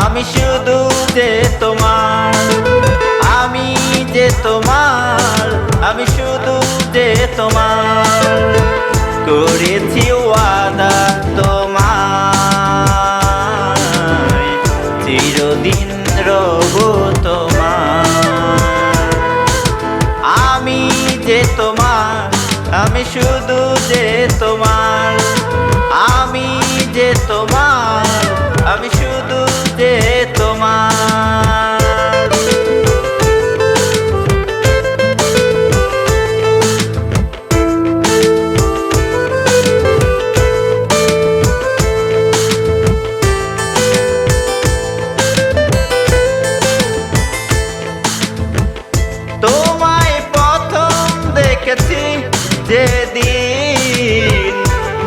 আমি শুধু যে তোমার, আমি যে তোমার, আমি শুধু যে তোমার। করেছি ওয়াদা তোমায়, চিরদিন রব তোমার। আমি যে তোমার, আমি শুধু যে তোমার, আমি যে তোমার, আমি শুধু যে তোমার। তোমায় প্রথম দেখেছি যেদিন,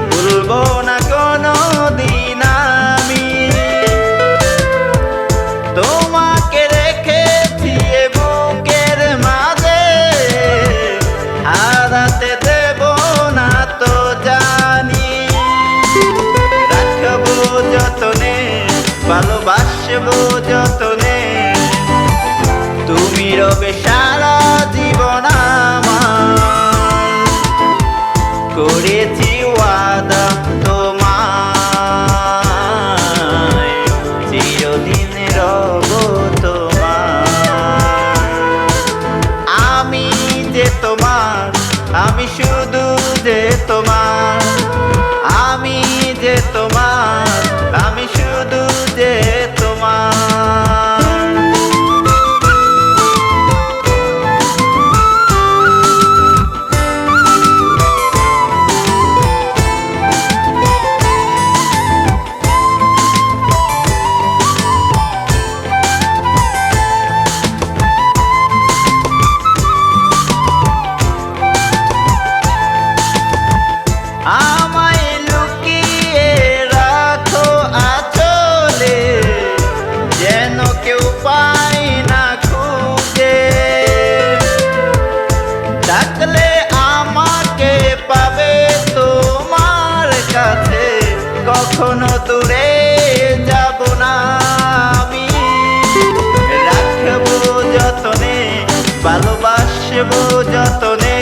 ভুলবো না কোনোদিন আমি। তোমাকে রেখেছি এ বুকের মাঝে, হারাতে দেব না তো জানি। রাখবো যতনে, ভালোবাসবো যতনে, তুমি রবে সারা জীবন আমার। করেছি ওয়াদা তোমায়, চিরদিন রব তোমার। আমি যে তোমার, আমি শুধু যে তোমার, আমি যে তোমার, আমি শুধু যে তোমার। আমায় লুকিয়ে রাখো আঁচলে, যেন কেউ পায় না খুঁজে। ডাকলে আমাকে পাবে তোমার কাছে, কখনো দূরে যাব না আমি। রাখবো যতনে, ভালোবাসবো যতনে,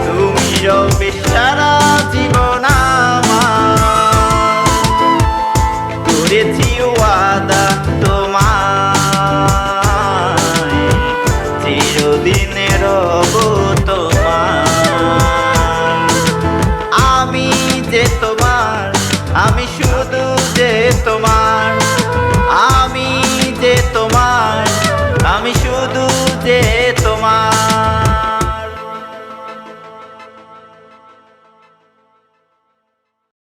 তুমি রবে সারা জীবন আমার। করেছি ওয়াদা তোমায়, চিরদিন রব তোমার।